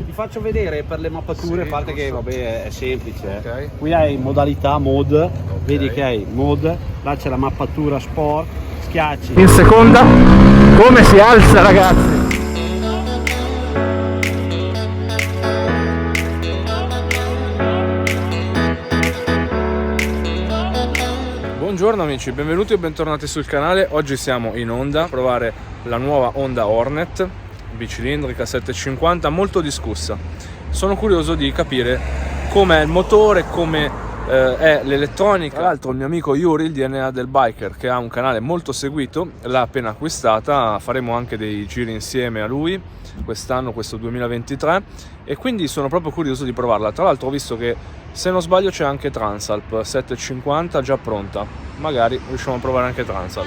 Ti faccio vedere per le mappature, Sì, a parte che giusto. vabbè è semplice. Ok. Qui hai modalità mod, vedi che hai mod, là c'è la mappatura sport, schiacci. In seconda, come si alza, ragazzi? Buongiorno amici, benvenuti o bentornati sul canale. Oggi siamo in Honda a provare la nuova Honda Hornet bicilindrica 750, molto discussa. Sono curioso di capire com'è il motore, come è l'elettronica. Tra l'altro il mio amico Yuri, il DNA del biker, che ha un canale molto seguito, l'ha appena acquistata. Faremo anche dei giri insieme a lui quest'anno, questo 2023, e quindi sono proprio curioso di provarla. Tra l'altro ho visto che, se non sbaglio, c'è anche Transalp 750 già pronta, magari riusciamo a provare anche Transalp.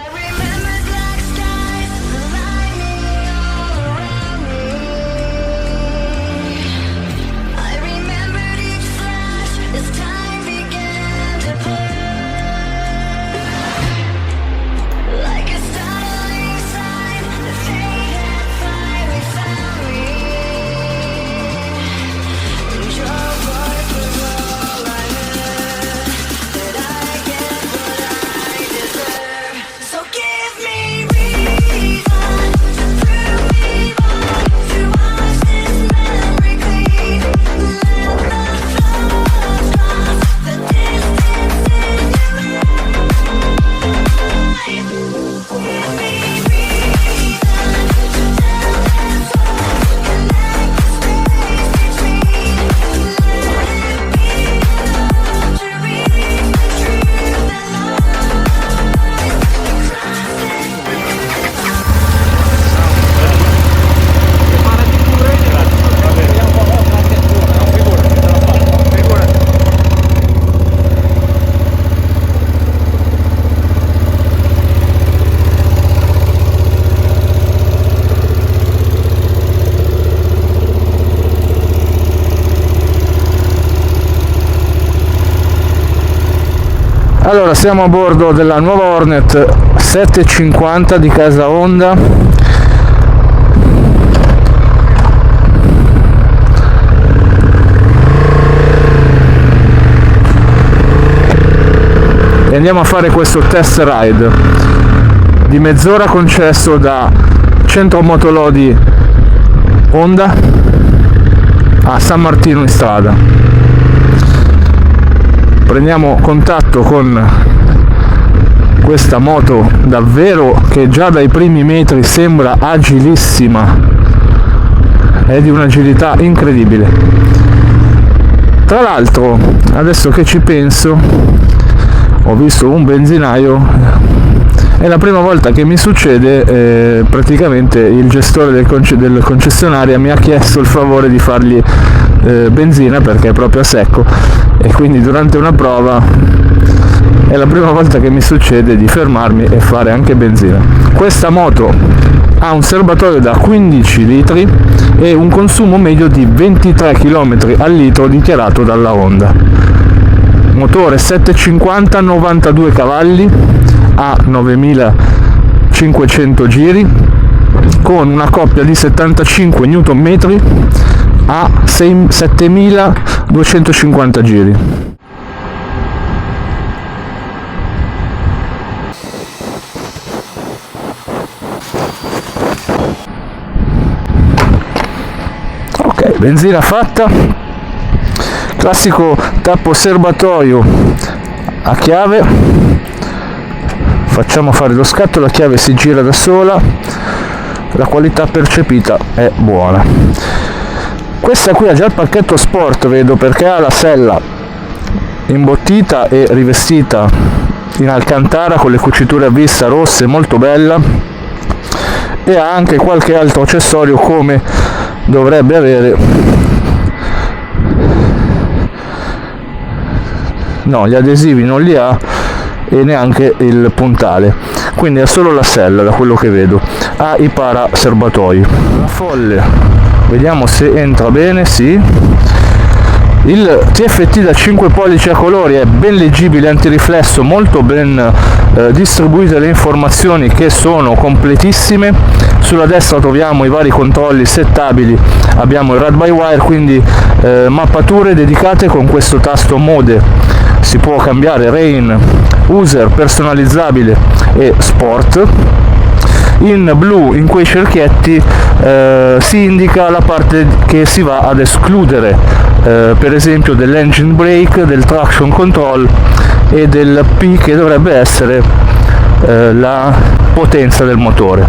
Allora, siamo a bordo della nuova Hornet 750 di casa Honda. E andiamo a fare questo test ride di mezz'ora concesso da Centro Motolodi Honda a San Martino in strada. Prendiamo contatto con questa moto davvero che già dai primi metri sembra agilissima, è di un'agilità incredibile. Tra l'altro, adesso che ci penso, ho visto un benzinaio, è la prima volta che mi succede, praticamente il gestore del concessionaria mi ha chiesto il favore di fargli benzina perché è proprio a secco, e quindi durante una prova è la prima volta che mi succede di fermarmi e fare anche benzina. Questa moto ha un serbatoio da 15 litri e un consumo medio di 23 km al litro dichiarato dalla Honda. Motore 750, 92 cavalli a 9500 giri, con una coppia di 75 Nm a 7250 giri. Ok, benzina fatta, classico tappo serbatoio a chiave, facciamo fare lo scatto, la chiave si gira da sola, la qualità percepita è buona. Questa qui ha già il pacchetto sport, vedo, perché ha la sella imbottita e rivestita in alcantara con le cuciture a vista rosse, molto bella, e ha anche qualche altro accessorio come dovrebbe avere. No, gli adesivi non li ha e neanche il puntale, quindi ha solo la sella da quello che vedo. Ha i para serbatoi. La folle, vediamo se entra bene, sì. Il TFT da 5 pollici a colori è ben leggibile, antiriflesso, molto ben distribuite le informazioni, che sono completissime. Sulla destra troviamo i vari controlli settabili, abbiamo il ride by wire, quindi mappature dedicate con questo tasto mode. Si può cambiare rain, user, personalizzabile e sport. In blu, in quei cerchietti, si indica la parte che si va ad escludere, per esempio dell'engine brake, del traction control e del P, che dovrebbe essere la potenza del motore.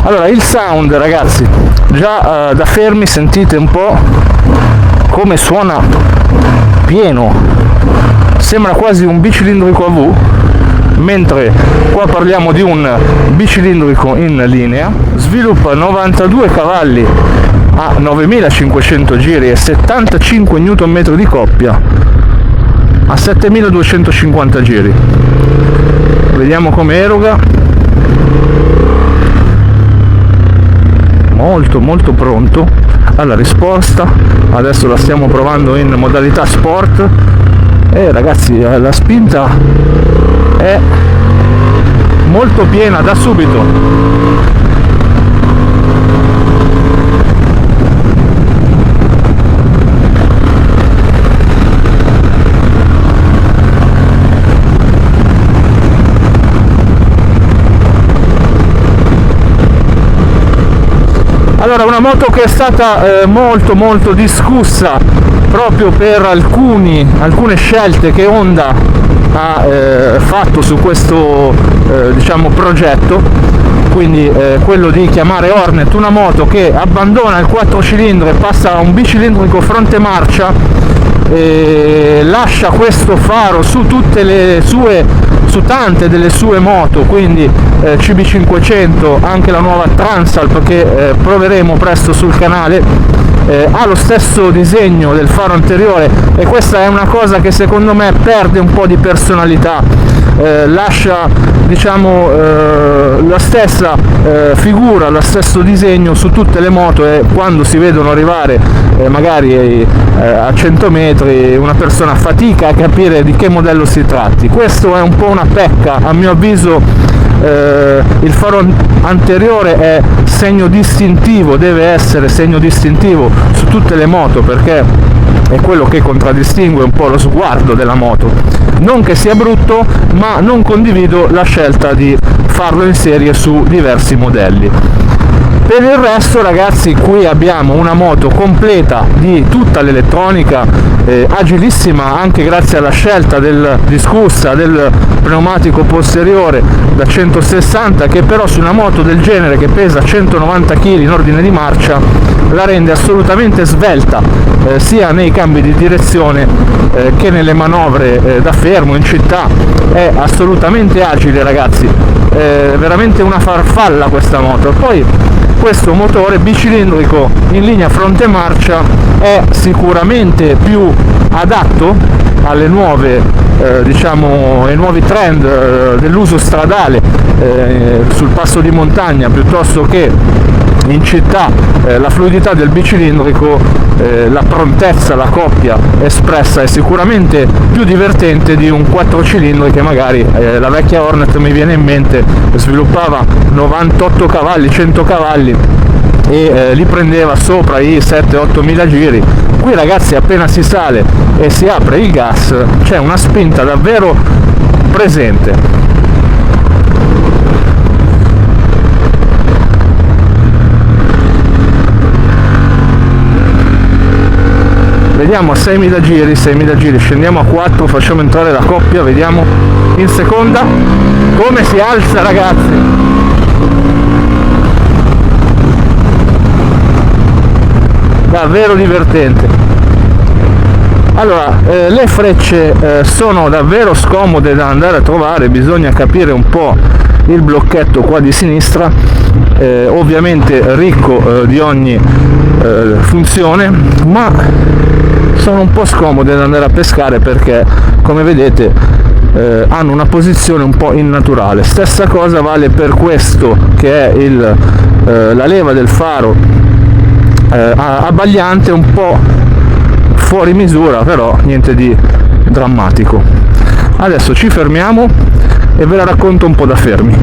Allora, il sound, ragazzi, già da fermi sentite un po' come suona pieno, sembra quasi un bicilindrico a V, mentre qua parliamo di un bicilindrico in linea. Sviluppa 92 cavalli a 9500 giri e 75 Nm di coppia a 7250 giri. Vediamo come eroga. Molto pronto alla risposta. Adesso la stiamo provando in modalità sport e ragazzi, la spinta è molto piena da subito. Allora, una moto che è stata molto discussa proprio per alcune scelte che Honda ha fatto su questo diciamo progetto, quindi quello di chiamare Hornet una moto che abbandona il 4 cilindri e passa a un bicilindrico fronte marcia, e lascia questo faro su tante delle sue moto, quindi CB500, anche la nuova Transalp che proveremo presto sul canale, ha lo stesso disegno del faro anteriore, e questa è una cosa che secondo me perde un po' di personalità, lascia diciamo la stessa figura, lo stesso disegno su tutte le moto, e quando si vedono arrivare magari a 100 metri una persona fatica a capire di che modello si tratti. Questo è un po' una pecca, a mio avviso. Il faro anteriore è segno distintivo, deve essere segno distintivo su tutte le moto, perché è quello che contraddistingue un po' lo sguardo della moto. Non che sia brutto, ma non condivido la scelta di farlo in serie su diversi modelli. Per il resto, ragazzi, qui abbiamo una moto completa di tutta l'elettronica, agilissima anche grazie alla scelta discussa del pneumatico posteriore da 160, che però su una moto del genere che pesa 190 kg in ordine di marcia la rende assolutamente svelta, sia nei cambi di direzione che nelle manovre da fermo in città. È assolutamente agile, ragazzi, veramente una farfalla questa moto. Poi questo motore bicilindrico in linea fronte marcia è sicuramente più adatto alle nuove diciamo ai nuovi trend dell'uso stradale sul passo di montagna, piuttosto che in città. La fluidità del bicilindrico, la prontezza, la coppia espressa è sicuramente più divertente di un 4 cilindri che magari la vecchia Hornet, mi viene in mente, sviluppava 98 cavalli, 100 cavalli e li prendeva sopra i 7-8 mila giri. Qui, ragazzi, appena si sale e si apre il gas c'è una spinta davvero presente. Vediamo a 6.000 giri, scendiamo a 4, facciamo entrare la coppia, vediamo in seconda come si alza, ragazzi. Davvero divertente. Allora, le frecce sono davvero scomode da andare a trovare, bisogna capire un po' il blocchetto qua di sinistra, ovviamente ricco di ogni funzione, ma sono un po' scomode da andare a pescare perché, come vedete, hanno una posizione un po' innaturale. Stessa cosa vale per questo, che è la leva del faro abbagliante, un po' fuori misura, però niente di drammatico. Adesso ci fermiamo e ve la racconto un po' da fermi.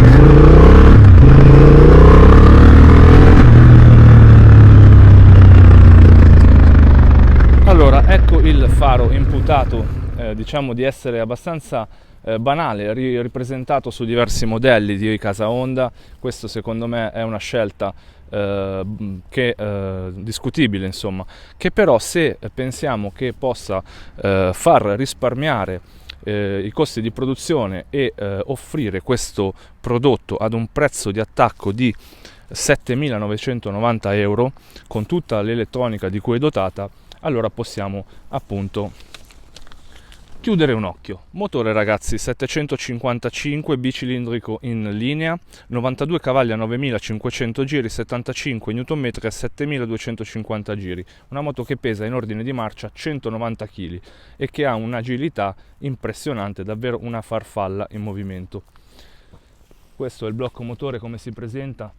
Allora, ecco il faro imputato, diciamo di essere abbastanza banale, ripresentato su diversi modelli di casa Honda. Questo secondo me è una scelta discutibile, insomma, che però, se pensiamo che possa far risparmiare i costi di produzione e offrire questo prodotto ad un prezzo di attacco di 7.990 euro con tutta l'elettronica di cui è dotata, allora possiamo appunto chiudere un occhio. Motore, ragazzi, 755, bicilindrico in linea, 92 cavalli a 9500 giri, 75 Nm a 7250 giri. Una moto che pesa in ordine di marcia 190 kg e che ha un'agilità impressionante, davvero una farfalla in movimento. Questo è il blocco motore come si presenta,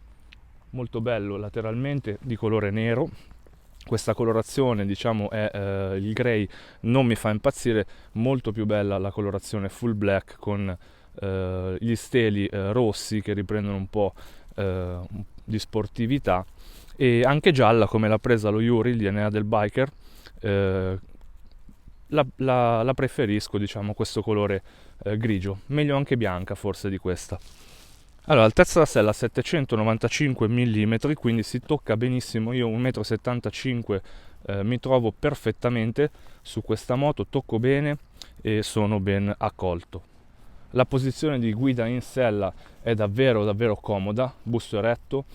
molto bello lateralmente, di colore nero. Questa colorazione, diciamo, è il grey, non mi fa impazzire, molto più bella la colorazione full black con gli steli rossi che riprendono un po' di sportività, e anche gialla come l'ha presa lo Yuri, il DNA del biker. La preferisco, diciamo, questo colore grigio, meglio anche bianca forse di questa. Allora, altezza da sella 795 mm, quindi si tocca benissimo. Io 1,75 m mi trovo perfettamente su questa moto, tocco bene e sono ben accolto. La posizione di guida in sella è davvero comoda, busto eretto,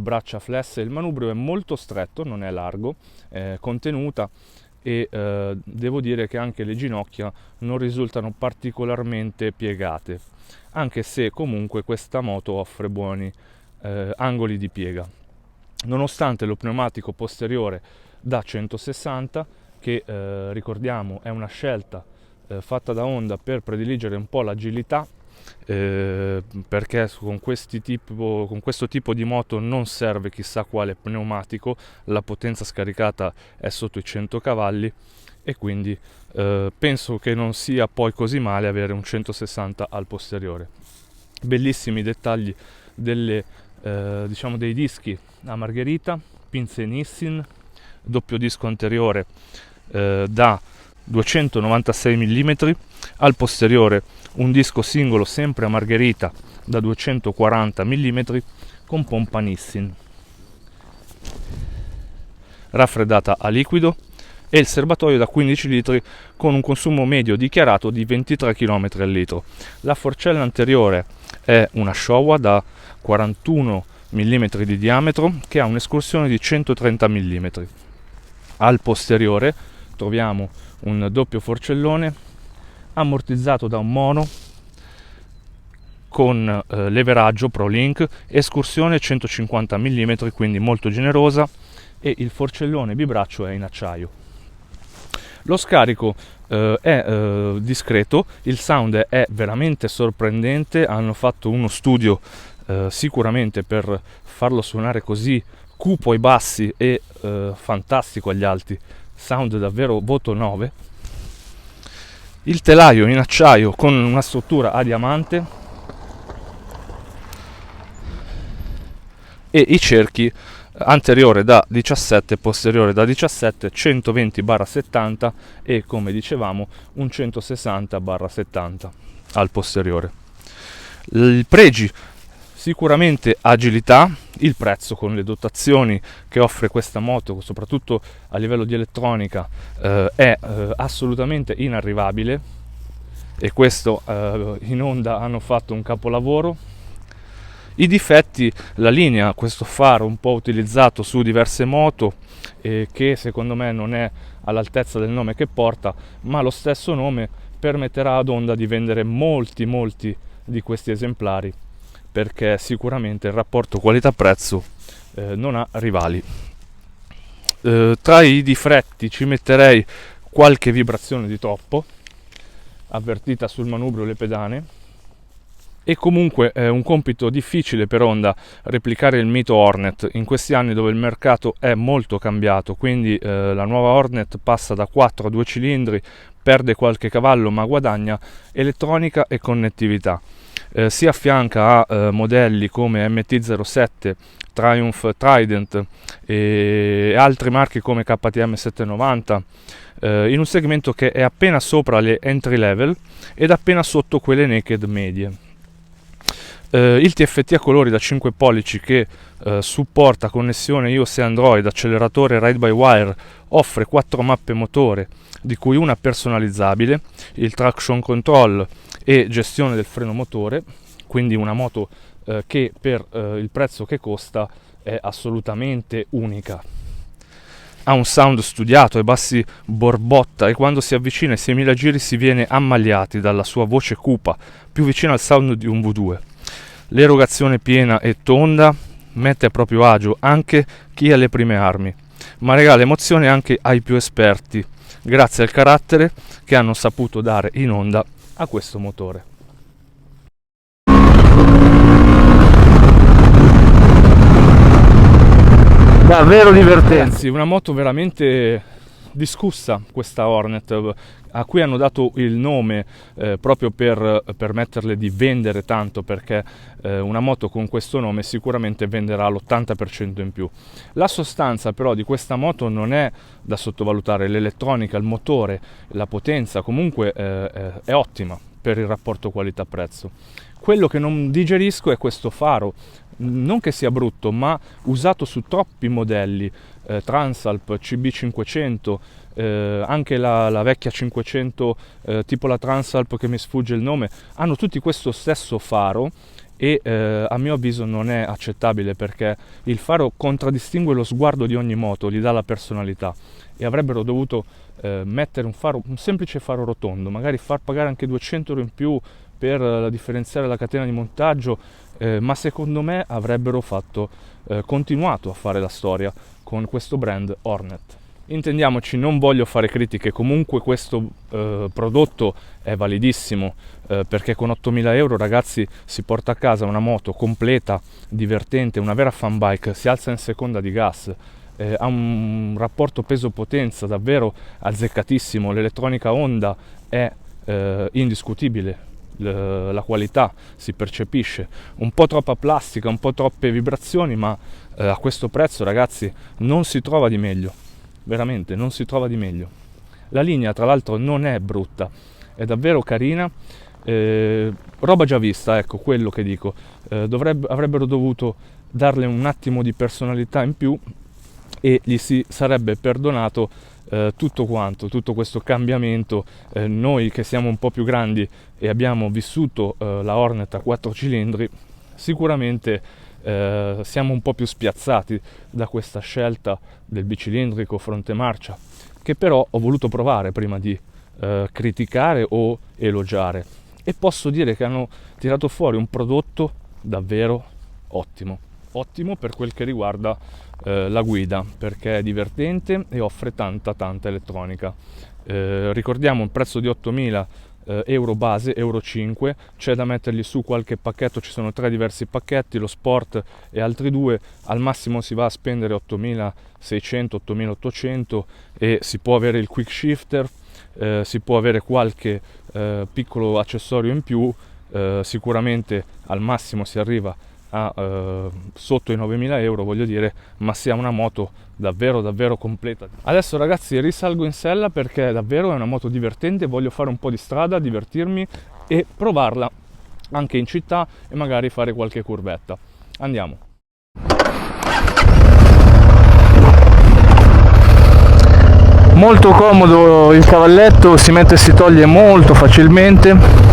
braccia flesse, il manubrio è molto stretto, non è largo, è contenuta, e devo dire che anche le ginocchia non risultano particolarmente piegate, anche se comunque questa moto offre buoni angoli di piega. Nonostante lo pneumatico posteriore da 160, che ricordiamo è una scelta fatta da Honda per prediligere un po' l'agilità, perché con questo tipo di moto non serve chissà quale pneumatico, la potenza scaricata è sotto i 100 cavalli e quindi penso che non sia poi così male avere un 160 al posteriore. Bellissimi dettagli diciamo dei dischi a margherita, pinze Nissin, doppio disco anteriore da 296 mm, al posteriore un disco singolo sempre a margherita da 240 mm con pompa Nissin, raffreddata a liquido, e il serbatoio da 15 litri con un consumo medio dichiarato di 23 km al litro. La forcella anteriore è una Showa da 41 mm di diametro che ha un'escursione di 130 mm. Al posteriore troviamo un doppio forcellone ammortizzato da un mono con leveraggio ProLink, escursione 150 mm, quindi molto generosa, e il forcellone bibraccio è in acciaio. Lo scarico è discreto, il sound è veramente sorprendente, hanno fatto uno studio sicuramente per farlo suonare così cupo ai bassi e fantastico agli alti, sound davvero voto 9. Il telaio in acciaio con una struttura a diamante e i cerchi anteriore da 17, posteriore da 17, 120/70 e, come dicevamo, un 160/70 al posteriore. I pregi: sicuramente agilità, il prezzo con le dotazioni che offre questa moto, soprattutto a livello di elettronica, è assolutamente inarrivabile, e questo in Honda hanno fatto un capolavoro. I difetti: la linea, questo faro un po' utilizzato su diverse moto, che secondo me non è all'altezza del nome che porta, ma lo stesso nome permetterà ad Honda di vendere molti di questi esemplari, perché sicuramente il rapporto qualità-prezzo non ha rivali. Tra i difetti ci metterei qualche vibrazione di troppo, avvertita sul manubrio e le pedane, E comunque è un compito difficile per Honda replicare il mito Hornet in questi anni dove il mercato è molto cambiato, quindi la nuova Hornet passa da 4 a 2 cilindri, perde qualche cavallo ma guadagna elettronica e connettività. Si affianca a modelli come MT-07, Triumph Trident e altri marchi come KTM 790 in un segmento che è appena sopra le entry level ed appena sotto quelle naked medie. Il TFT a colori da 5 pollici che supporta connessione iOS e Android, acceleratore ride by wire, offre 4 mappe motore di cui una personalizzabile, il traction control e gestione del freno motore, quindi una moto che per il prezzo che costa è assolutamente unica. Ha un sound studiato ai bassi borbotta e quando si avvicina ai 6.000 giri si viene ammaliati dalla sua voce cupa, più vicina al sound di un V2. L'erogazione piena e tonda mette a proprio agio anche chi ha le prime armi, ma regala emozione anche ai più esperti, grazie al carattere che hanno saputo dare in Honda a questo motore. Davvero divertente. Ragazzi, una moto veramente discussa questa Hornet, a cui hanno dato il nome proprio per permetterle di vendere tanto, perché una moto con questo nome sicuramente venderà l'80% in più. La sostanza però di questa moto non è da sottovalutare, l'elettronica, il motore, la potenza comunque è ottima per il rapporto qualità-prezzo. Quello che non digerisco è questo faro, non che sia brutto, ma usato su troppi modelli, Transalp, CB500, anche la vecchia 500 tipo la Transalp che mi sfugge il nome, hanno tutti questo stesso faro e a mio avviso non è accettabile, perché il faro contraddistingue lo sguardo di ogni moto, gli dà la personalità, e avrebbero dovuto mettere un semplice faro rotondo, magari far pagare anche 200 euro in più per differenziare la catena di montaggio, ma secondo me avrebbero continuato a fare la storia con questo brand Hornet. Intendiamoci, non voglio fare critiche, comunque questo prodotto è validissimo, perché con 8.000 euro, ragazzi, si porta a casa una moto completa, divertente, una vera fan bike, si alza in seconda di gas, ha un rapporto peso-potenza davvero azzeccatissimo, l'elettronica Honda è indiscutibile, la qualità si percepisce, un po' troppa plastica, un po' troppe vibrazioni, ma a questo prezzo, ragazzi, non si trova di meglio, veramente non si trova di meglio. La linea tra l'altro non è brutta, è davvero carina, roba già vista, ecco quello che dico. Avrebbero dovuto darle un attimo di personalità in più e gli si sarebbe perdonato tutto questo cambiamento. Noi che siamo un po' più grandi e abbiamo vissuto la Hornet a 4 cilindri, sicuramente siamo un po' più spiazzati da questa scelta del bicilindrico fronte marcia, che però ho voluto provare prima di criticare o elogiare, e posso dire che hanno tirato fuori un prodotto davvero ottimo per quel che riguarda la guida, perché è divertente e offre tanta elettronica. Ricordiamo un prezzo di 8.000 euro base, euro 5, c'è da mettergli su qualche pacchetto, ci sono 3 diversi pacchetti, lo sport e altri 2, al massimo si va a spendere 8.600, 8.800 e si può avere il quick shifter, si può avere qualche piccolo accessorio in più, sicuramente al massimo si arriva a sotto i 9.000 euro, voglio dire, ma sia una moto davvero completa. Adesso, ragazzi, risalgo in sella perché davvero è una moto divertente, voglio fare un po' di strada, divertirmi e provarla anche in città e magari fare qualche curvetta. Andiamo. Molto comodo il cavalletto, si mette e si toglie molto facilmente.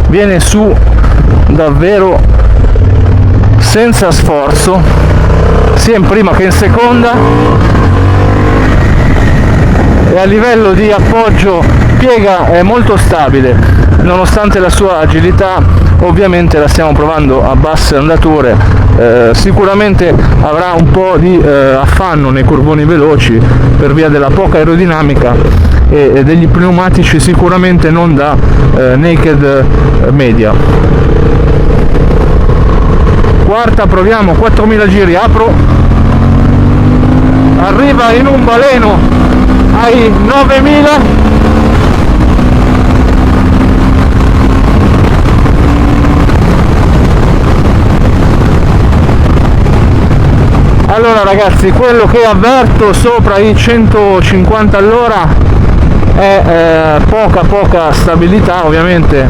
Viene su davvero senza sforzo, sia in prima che in seconda, e a livello di appoggio piega è molto stabile. nonostante la sua agilità ovviamente la stiamo provando a basse andature, sicuramente avrà un po' di affanno nei curvoni veloci per via della poca aerodinamica e degli pneumatici sicuramente non da naked media. Quarta, proviamo 4000 giri, apro, arriva in un baleno ai 9000. Allora ragazzi, quello che avverto sopra i 150 all'ora è poca stabilità, ovviamente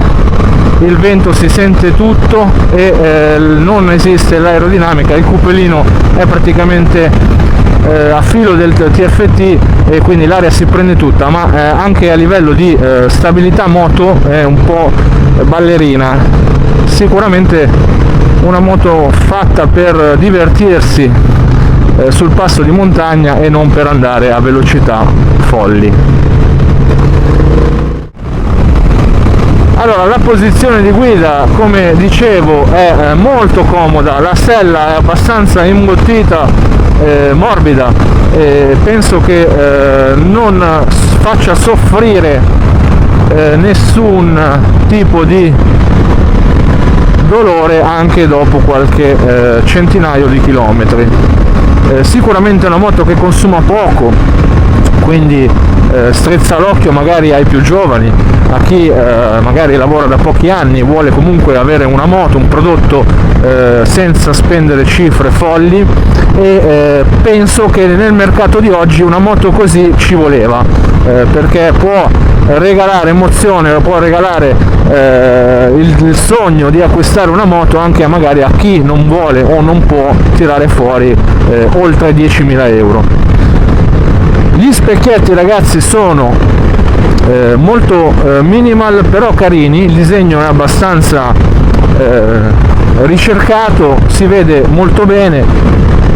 il vento si sente tutto e non esiste l'aerodinamica, il cupolino è praticamente a filo del TFT e quindi l'aria si prende tutta, ma anche a livello di stabilità moto è un po' ballerina. Sicuramente una moto fatta per divertirsi sul passo di montagna e non per andare a velocità folli. Allora, la posizione di guida, come dicevo, è molto comoda, la sella è abbastanza imbottita, morbida, e penso che non faccia soffrire nessun tipo di dolore anche dopo qualche centinaio di chilometri. Sicuramente è una moto che consuma poco, quindi strizza l'occhio magari ai più giovani, a chi magari lavora da pochi anni, vuole comunque avere una moto, un prodotto senza spendere cifre folli, e penso che nel mercato di oggi una moto così ci voleva, perché può regalare emozione, può regalare il sogno di acquistare una moto anche magari a chi non vuole o non può tirare fuori oltre 10.000 euro. Gli specchietti ragazzi sono molto minimal però carini, il disegno è abbastanza ricercato, si vede molto bene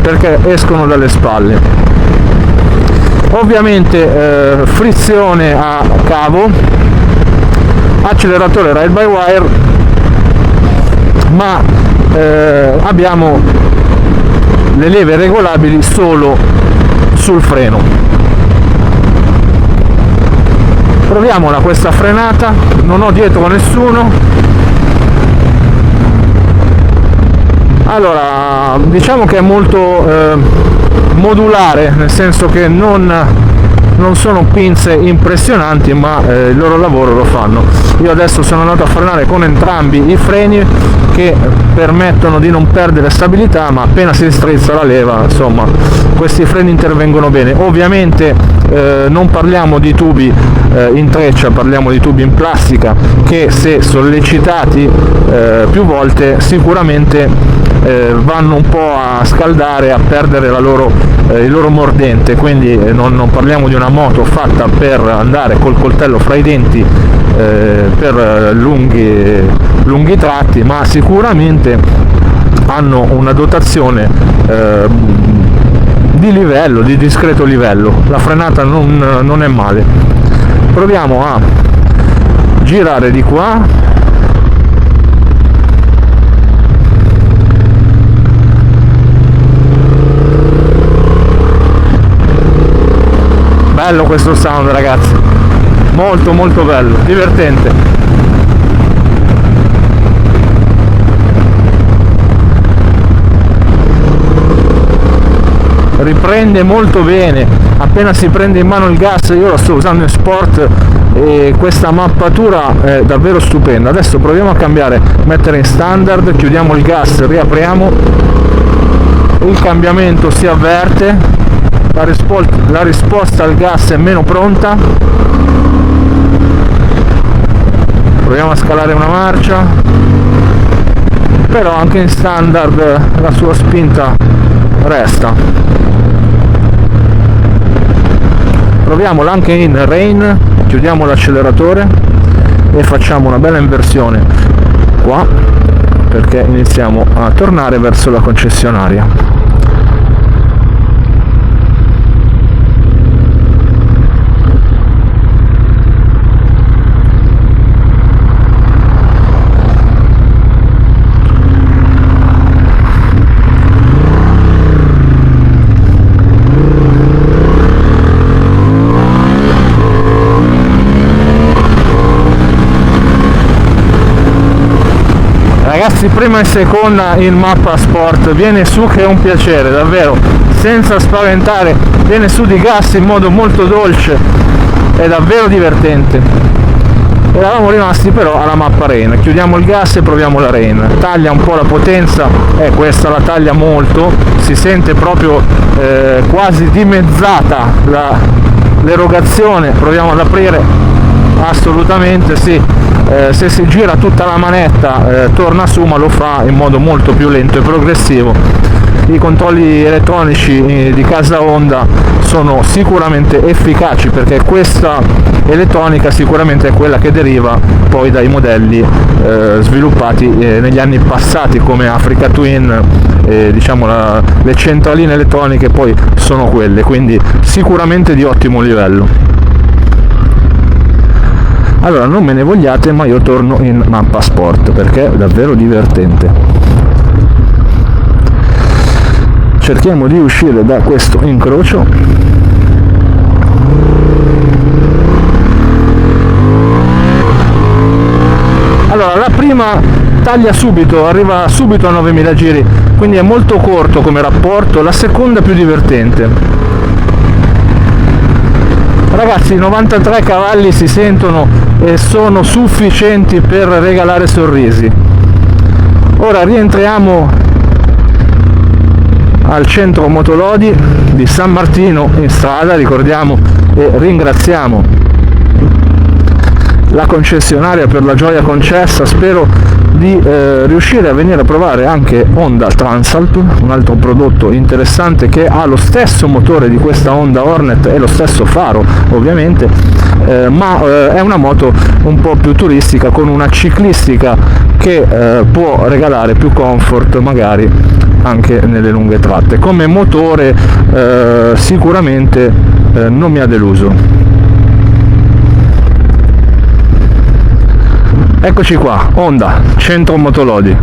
perché escono dalle spalle. Ovviamente frizione a cavo, acceleratore ride by wire, ma abbiamo le leve regolabili solo sul freno. Proviamola questa frenata, non ho dietro nessuno. Allora, diciamo che è molto modulare, nel senso che non sono pinze impressionanti, ma il loro lavoro lo fanno. Io adesso sono andato a frenare con entrambi i freni che permettono di non perdere stabilità, ma appena si strizza la leva, insomma, questi freni intervengono bene. Ovviamente non parliamo di tubi in treccia, parliamo di tubi in plastica che, se sollecitati più volte, sicuramente vanno un po' a scaldare, a perdere il loro mordente, quindi non parliamo di una moto fatta per andare col coltello fra i denti per lunghi tratti, ma sicuramente hanno una dotazione di livello, di discreto livello. La frenata non è male. Proviamo a girare di qua. Bello questo sound ragazzi, molto molto bello, divertente. Riprende molto bene, appena si prende in mano il gas. Io lo sto usando in sport e questa mappatura è davvero stupenda. Adesso proviamo a cambiare, mettere in standard, chiudiamo il gas, riapriamo, il cambiamento si avverte. La risposta al gas è meno pronta. Proviamo a scalare una marcia, però anche in standard la sua spinta resta. Proviamola anche in rain, chiudiamo l'acceleratore e facciamo una bella inversione qua, perché iniziamo a tornare verso la concessionaria. ragazzi, prima e seconda in mappa sport, viene su che è un piacere, davvero, senza spaventare, viene su di gas in modo molto dolce, è davvero divertente. Eravamo rimasti però alla mappa Rain, chiudiamo il gas e proviamo la Rain, taglia un po' la potenza, questa la taglia molto, si sente proprio quasi dimezzata l'erogazione, proviamo ad aprire, assolutamente sì, se si gira tutta la manetta torna su, ma lo fa in modo molto più lento e progressivo. I controlli elettronici di casa Honda sono sicuramente efficaci, perché questa elettronica sicuramente è quella che deriva poi dai modelli sviluppati negli anni passati come Africa Twin, diciamo le centraline elettroniche poi sono quelle, quindi sicuramente di ottimo livello. Allora, non me ne vogliate, ma io torno in mappa sport perché è davvero divertente. Cerchiamo di uscire da questo incrocio. Allora, la prima taglia subito, arriva subito a 9000 giri, quindi è molto corto come rapporto, la seconda più divertente. Ragazzi, 93 cavalli si sentono e sono sufficienti per regalare sorrisi. Ora rientriamo al centro Motolodi di San Martino in strada, ricordiamo e ringraziamo la concessionaria per la gioia concessa. Spero di riuscire a venire a provare anche Honda Transalp, un altro prodotto interessante che ha lo stesso motore di questa Honda Hornet e lo stesso faro ovviamente, ma è una moto un po' più turistica, con una ciclistica che può regalare più comfort magari anche nelle lunghe tratte. Come motore sicuramente non mi ha deluso. Eccoci qua, Honda, centro Motolodi.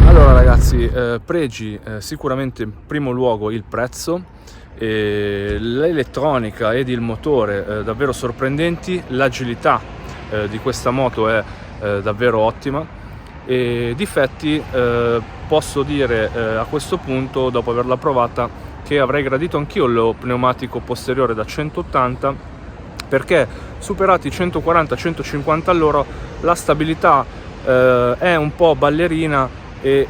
Allora ragazzi, pregi sicuramente in primo luogo il prezzo, l'elettronica ed il motore davvero sorprendenti, l'agilità di questa moto è davvero ottima, e difetti posso dire a questo punto, dopo averla provata, che avrei gradito anch'io lo pneumatico posteriore da 180, perché superati i 140-150 all'ora la stabilità è un po' ballerina e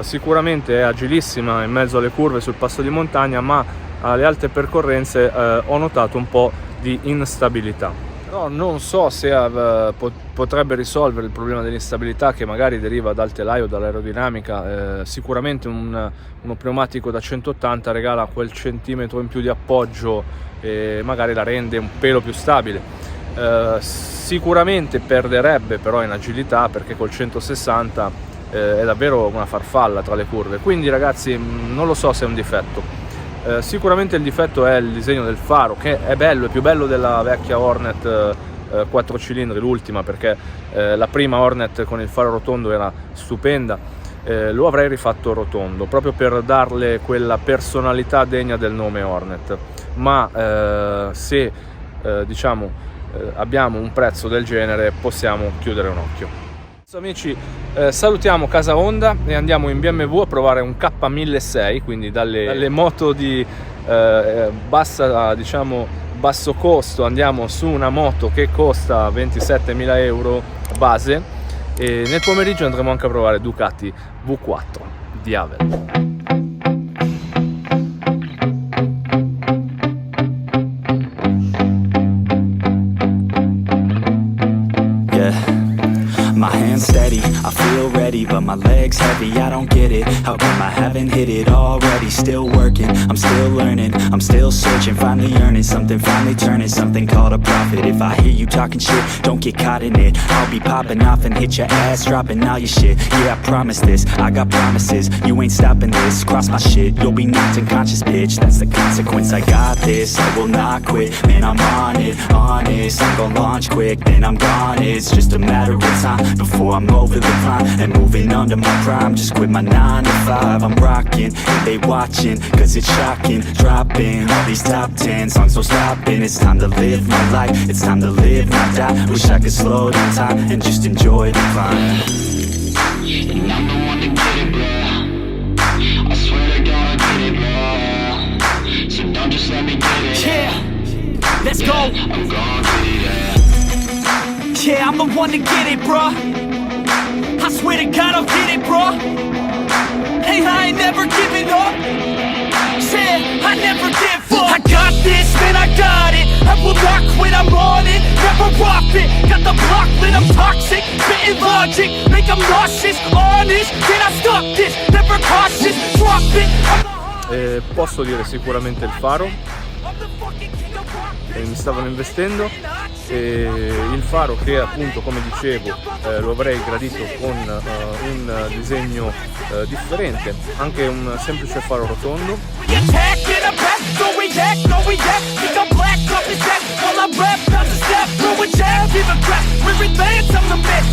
sicuramente è agilissima in mezzo alle curve sul passo di montagna, ma alle alte percorrenze ho notato un po' di instabilità. Però non so se potrebbe risolvere il problema dell'instabilità che magari deriva dal telaio, dall'aerodinamica. Sicuramente uno pneumatico da 180 regala quel centimetro in più di appoggio e magari la rende un pelo più stabile. Sicuramente perderebbe però in agilità, perché col 160 è davvero una farfalla tra le curve, quindi ragazzi non lo so se è un difetto. Sicuramente il difetto è il disegno del faro, che è bello, è più bello della vecchia Hornet 4 cilindri, l'ultima, perché la prima Hornet con il faro rotondo era stupenda. Lo avrei rifatto rotondo proprio per darle quella personalità degna del nome Hornet, ma se diciamo abbiamo un prezzo del genere possiamo chiudere un occhio. Amici, salutiamo casa Honda e andiamo in BMW a provare un K1600, quindi dalle moto di basso costo andiamo su una moto che costa 27.000 euro base, e nel pomeriggio andremo anche a provare Ducati V4 di Havel. My hands steady, I feel ready, but my legs heavy, I don't get it. How come I haven't hit it already? Still working, I'm still learning, I'm still searching, finally earning something, finally turning something called a profit. If I hear you talking shit, don't get caught in it. I'll be popping off and hit your ass, dropping all your shit. Yeah, I promise this, I got promises, you ain't stopping this. Cross my shit, you'll be knocked unconscious, bitch. That's the consequence, I got this, I will not quit. Man, I'm on it, honest, I'm gon' launch quick, then I'm gone. It's just a matter of time, before I'm over the prime and moving under my prime. Just quit my 9 to 5, I'm rocking, and they watching, cause it's shocking. Dropping all these top 10 songs, so stopping. It's time to live my life, it's time to live, not die. Wish I could slow down time and just enjoy the climb. And I'm the one to get it, bro. I swear to God I get it, bro. So don't just let me get it. Yeah, let's go. I'm gonna get it, yeah. Yeah, I'm the one to get it, bro. I swear to God I'll get it, bro. Hey, I ain't never giving up. Yeah, I never give up. I got this, man, I got it. I will not quit, I'm on it. Never off it. Got the block lit, I'm toxic. Spitting logic, make them nauseous. Honest, can I stop this? Never cautious, drop it. Posso dire sicuramente il faro, mi stavano investendo, il faro che appunto, come dicevo, lo avrei gradito con un disegno differente, anche un semplice faro rotondo.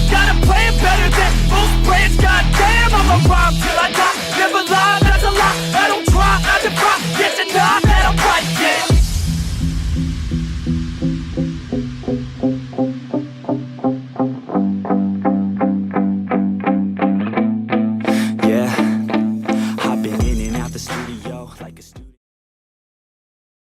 Gotta